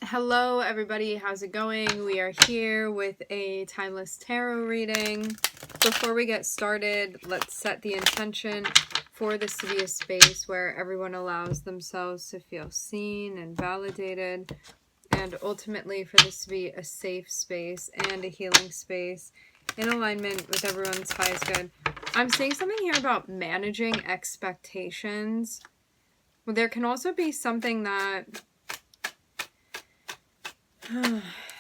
Hello everybody, how's it going? We are here with a timeless tarot reading. Before we get started, let's set the intention for this to be a space where everyone allows themselves to feel seen and validated, and ultimately for this to be a safe space and a healing space in alignment with everyone's highest good. I'm seeing something here about managing expectations. There can also be something that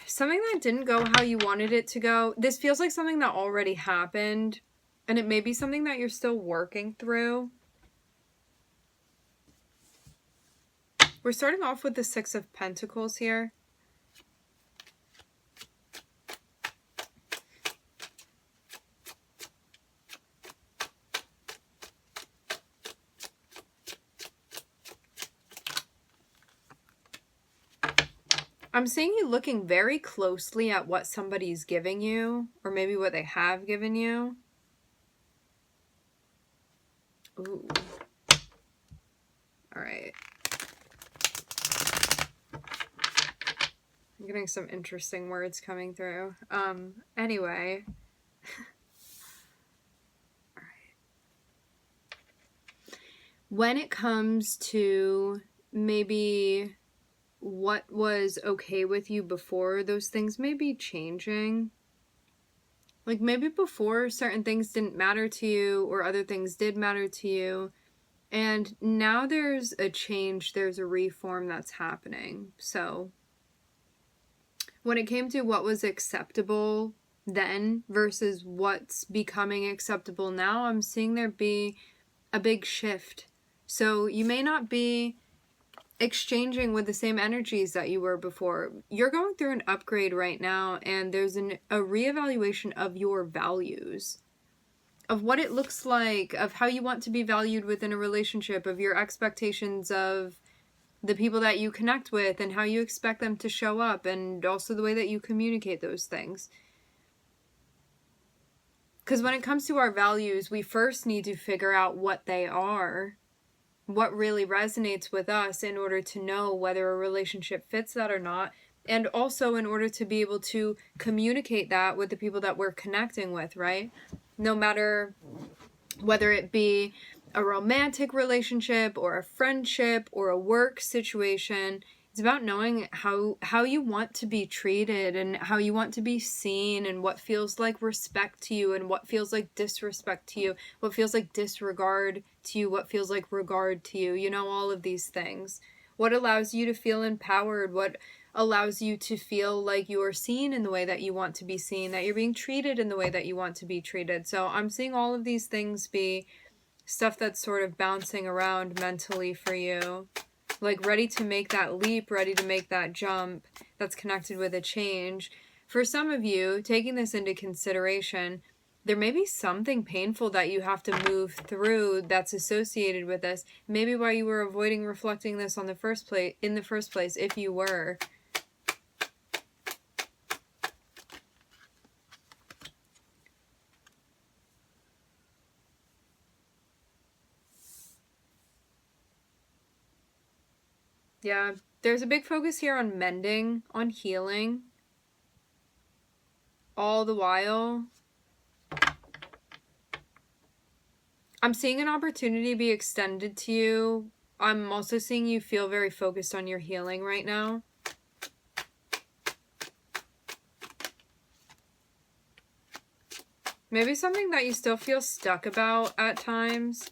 something that didn't go how you wanted it to go. This feels like something that already happened, and it may be something that you're still working through. We're starting off with the Six of Pentacles here. I'm seeing you looking very closely at what somebody's giving you, or maybe what they have given you. Ooh. All right. I'm getting some interesting words coming through. Anyway. All right. When it comes to maybe what was okay with you before, those things may be changing. Like maybe before certain things didn't matter to you, or other things did matter to you, and now there's a change, there's a reform that's happening. So when it came to what was acceptable then versus what's becoming acceptable now, I'm seeing there be a big shift. So you may not be exchanging with the same energies that you were before. You're going through an upgrade right now, and there's a reevaluation of your values, of what it looks like, of how you want to be valued within a relationship, of your expectations of the people that you connect with and how you expect them to show up, and also the way that you communicate those things. Because when it comes to our values, we first need to figure out what they are, what really resonates with us, in order to know whether a relationship fits that or not, and also in order to be able to communicate that with the people that we're connecting with, right? No matter whether it be a romantic relationship or a friendship or a work situation, it's about knowing how you want to be treated and how you want to be seen, and what feels like respect to you and what feels like disrespect to you, what feels like disregard to you, what feels like regard to you. You know, all of these things. What allows you to feel empowered, what allows you to feel like you are seen in the way that you want to be seen, that you're being treated in the way that you want to be treated. So I'm seeing all of these things be stuff that's sort of bouncing around mentally for you. Like ready to make that leap, ready to make that jump that's connected with a change. For some of you, taking this into consideration, there may be something painful that you have to move through that's associated with this. Maybe why you were avoiding reflecting this in the first place, if you were. Yeah, there's a big focus here on mending, on healing. All the while, I'm seeing an opportunity be extended to you. I'm also seeing you feel very focused on your healing right now. Maybe something that you still feel stuck about at times.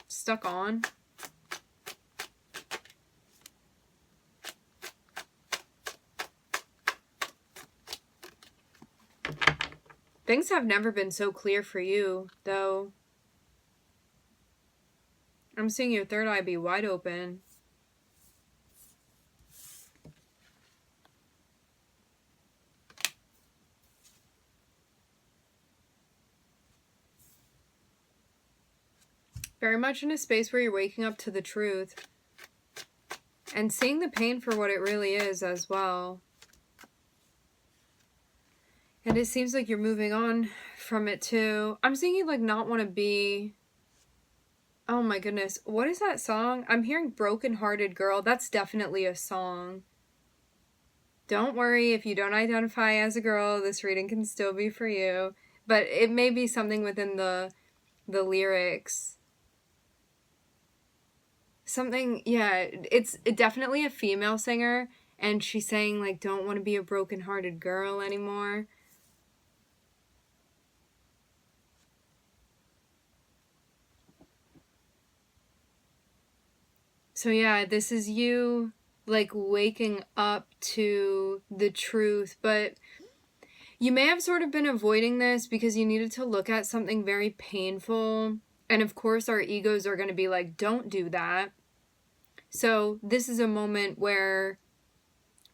Stuck on. Things have never been so clear for you, though. I'm seeing your third eye be wide open. Very much in a space where you're waking up to the truth. And seeing the pain for what it really is as well. And it seems like you're moving on from it too. I'm seeing you like not want to be Oh my goodness. What is that song? I'm hearing Broken Hearted Girl. That's definitely a song. Don't worry if you don't identify as a girl, this reading can still be for you. But it may be something within the lyrics. Something, yeah, it's definitely a female singer, and she's saying, like, don't want to be a broken-hearted girl anymore. So yeah, this is you, like, waking up to the truth, but you may have sort of been avoiding this because you needed to look at something very painful. And of course, our egos are going to be like, don't do that. So this is a moment where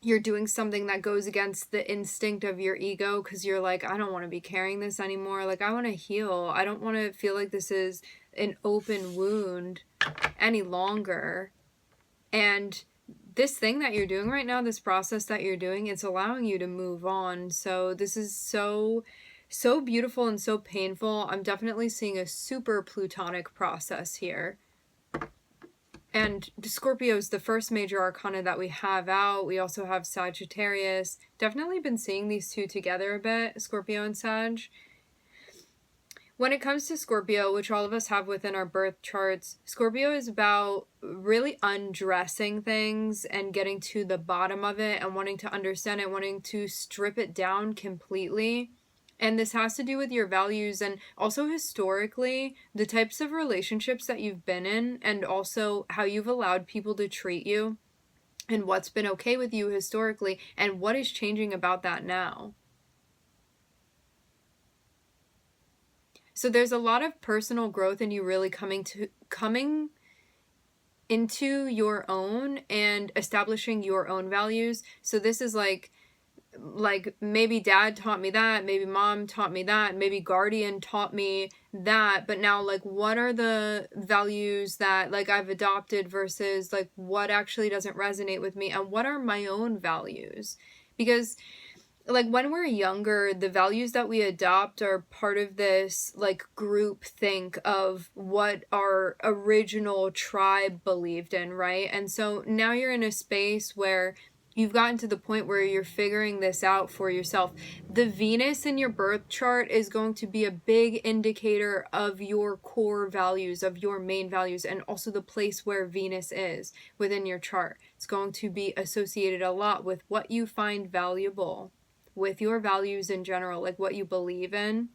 you're doing something that goes against the instinct of your ego because you're like, I don't want to be carrying this anymore. Like, I want to heal. I don't want to feel like this is an open wound any longer. And this thing that you're doing right now, this process that you're doing, it's allowing you to move on. So this is so beautiful and so painful. I'm definitely seeing a super plutonic process here. And Scorpio is the first major arcana that we have out. We also have Sagittarius. Definitely been seeing these two together a bit, Scorpio and Sag. When it comes to Scorpio, which all of us have within our birth charts, Scorpio is about really undressing things and getting to the bottom of it and wanting to understand it, wanting to strip it down completely. And this has to do with your values and also historically the types of relationships that you've been in and also how you've allowed people to treat you and what's been okay with you historically and what is changing about that now. So there's a lot of personal growth in you really coming into your own and establishing your own values. So this is like maybe dad taught me that, maybe mom taught me that, maybe guardian taught me that, but now like what are the values that like I've adopted versus like what actually doesn't resonate with me and what are my own values? Because like when we're younger, the values that we adopt are part of this like group think of what our original tribe believed in, right? And so now you're in a space where you've gotten to the point where you're figuring this out for yourself. The Venus in your birth chart is going to be a big indicator of your core values, of your main values, and also the place where Venus is within your chart. It's going to be associated a lot with what you find valuable, with your values in general, like what you believe in,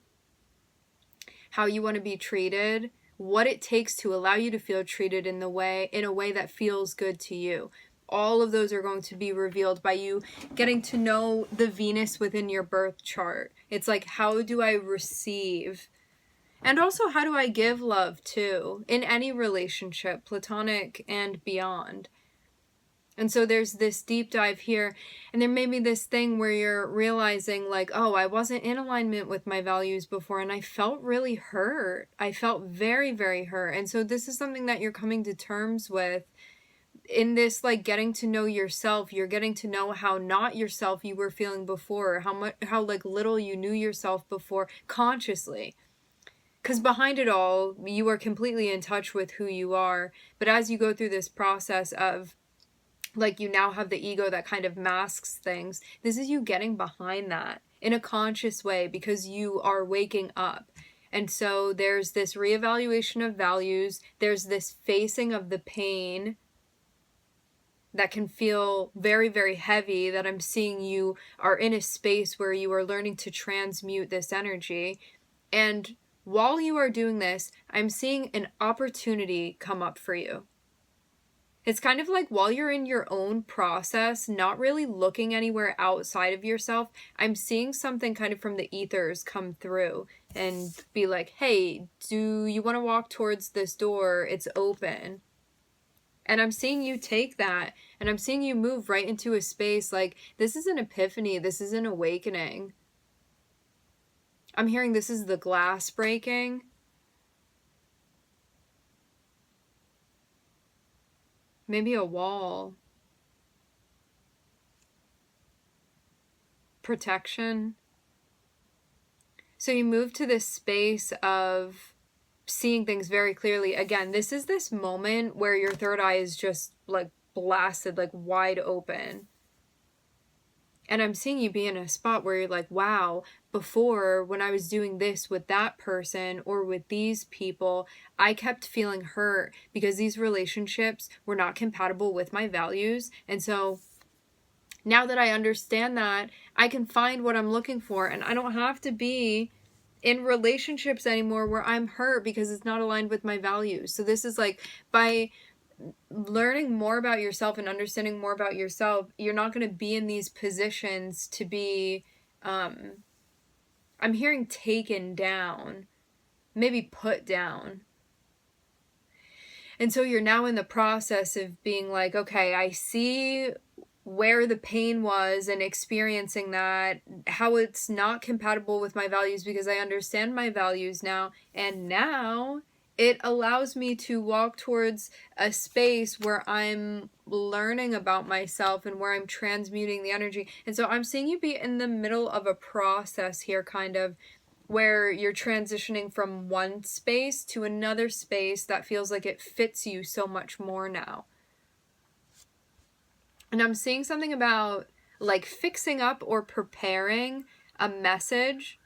how you want to be treated, what it takes to allow you to feel treated in a way that feels good to you. All of those are going to be revealed by you getting to know the Venus within your birth chart. It's like, how do I receive? And also, how do I give love too? In any relationship, platonic and beyond. And so there's this deep dive here, and there may be this thing where you're realizing like, oh, I wasn't in alignment with my values before, and I felt really hurt. I felt very, very hurt. And so this is something that you're coming to terms with in this, like, getting to know yourself. You're getting to know how not yourself you were feeling before, how like little you knew yourself before consciously. Because behind it all, you are completely in touch with who you are. But as you go through this process of like you now have the ego that kind of masks things, this is you getting behind that in a conscious way because you are waking up. And so there's this reevaluation of values, there's this facing of the pain that can feel very, very heavy, that I'm seeing you are in a space where you are learning to transmute this energy. And while you are doing this, I'm seeing an opportunity come up for you. It's kind of like while you're in your own process, not really looking anywhere outside of yourself, I'm seeing something kind of from the ethers come through and be like, hey, do you want to walk towards this door? It's open. And I'm seeing you take that, and I'm seeing you move right into a space like, this is an epiphany, this is an awakening. I'm hearing this is the glass breaking. Maybe a wall. Protection. So you move to this space of seeing things very clearly. Again, this is this moment where your third eye is just like blasted, like wide open. And I'm seeing you be in a spot where you're like, wow, before when I was doing this with that person or with these people, I kept feeling hurt because these relationships were not compatible with my values. And so now that I understand that, I can find what I'm looking for, and I don't have to be in relationships anymore where I'm hurt because it's not aligned with my values. So this is like, by learning more about yourself and understanding more about yourself, you're not going to be in these positions to be, I'm hearing taken down, maybe put down. And so you're now in the process of being like, okay, I see where the pain was and experiencing that, how it's not compatible with my values because I understand my values now. And now it allows me to walk towards a space where I'm learning about myself and where I'm transmuting the energy. And so I'm seeing you be in the middle of a process here, kind of, where you're transitioning from one space to another space that feels like it fits you so much more now. And I'm seeing something about like fixing up or preparing a message.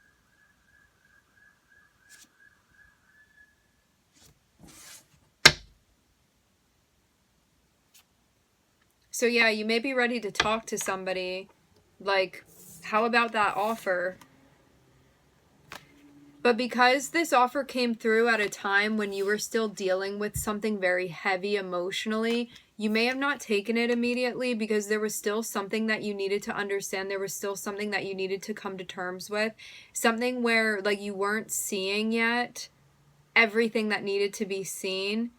So yeah, you may be ready to talk to somebody. Like, how about that offer? But because this offer came through at a time when you were still dealing with something very heavy emotionally, you may have not taken it immediately because there was still something that you needed to understand. There was still something that you needed to come to terms with. Something where like you weren't seeing yet everything that needed to be seen.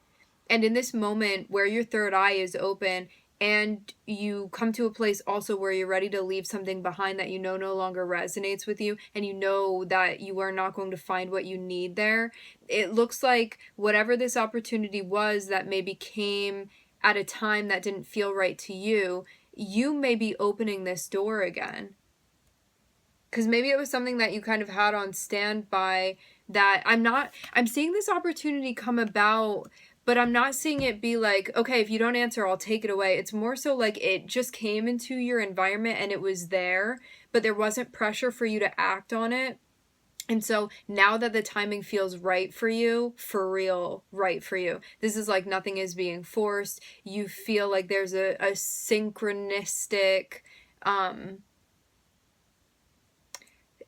And in this moment where your third eye is open and you come to a place also where you're ready to leave something behind that you know no longer resonates with you, and you know that you are not going to find what you need there, it looks like whatever this opportunity was that maybe came at a time that didn't feel right to you, you may be opening this door again. Because maybe it was something that you kind of had on standby that I'm seeing this opportunity come about, but I'm not seeing it be like, okay, if you don't answer, I'll take it away. It's more so like it just came into your environment and it was there, but there wasn't pressure for you to act on it. And so now that the timing feels right for you, for real, right for you, this is like nothing is being forced. You feel like there's a synchronistic,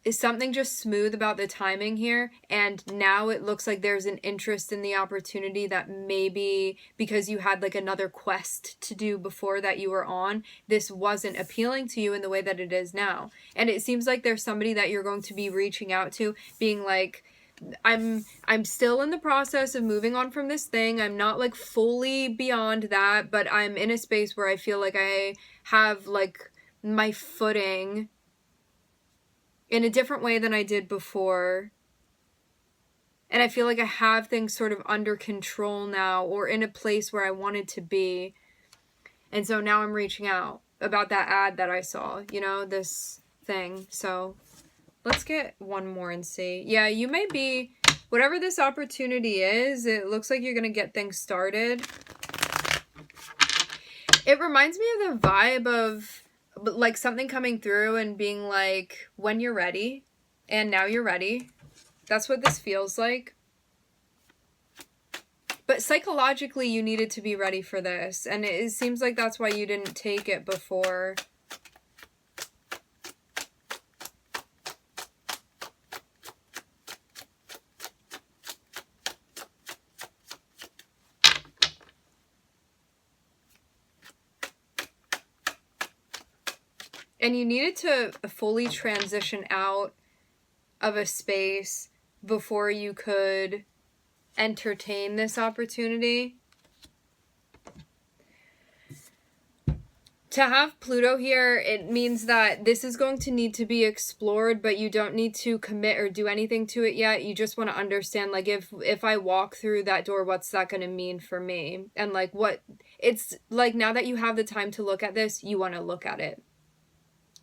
is something just smooth about the timing here, and now it looks like there's an interest in the opportunity that maybe because you had like another quest to do before that you were on, this wasn't appealing to you in the way that it is now. And it seems like there's somebody that you're going to be reaching out to being like, I'm still in the process of moving on from this thing. I'm not like fully beyond that, but I'm in a space where I feel like I have like my footing in a different way than I did before. And I feel like I have things sort of under control now, or in a place where I wanted to be. And so now I'm reaching out about that ad that I saw, you know, this thing. So let's get one more and see. Yeah, you may be, whatever this opportunity is, it looks like you're going to get things started. It reminds me of the vibe of like something coming through and being like, when you're ready, and now you're ready. That's what this feels like. But psychologically, you needed to be ready for this, and it seems like that's why you didn't take it before. And you needed to fully transition out of a space before you could entertain this opportunity. To have Pluto here, it means that this is going to need to be explored, but you don't need to commit or do anything to it yet. You just want to understand, like, if I walk through that door, what's that going to mean for me? And like, what it's like, now that you have the time to look at this, you want to look at it.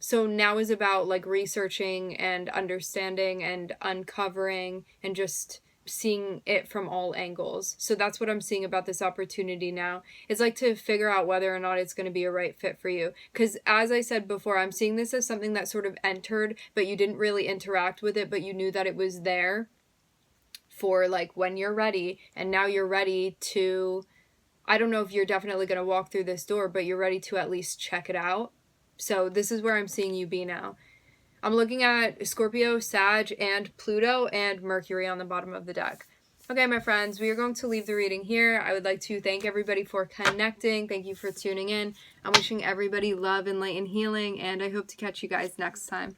So now is about like researching and understanding and uncovering and just seeing it from all angles. So that's what I'm seeing about this opportunity now. It's like to figure out whether or not it's going to be a right fit for you. Because as I said before, I'm seeing this as something that sort of entered, but you didn't really interact with it, but you knew that it was there for like when you're ready. And now you're ready to, I don't know if you're definitely going to walk through this door, but you're ready to at least check it out. So this is where I'm seeing you be now. I'm looking at Scorpio, Sag, and Pluto, and Mercury on the bottom of the deck. Okay, my friends, we are going to leave the reading here. I would like to thank everybody for connecting. Thank you for tuning in. I'm wishing everybody love and light and healing, and I hope to catch you guys next time.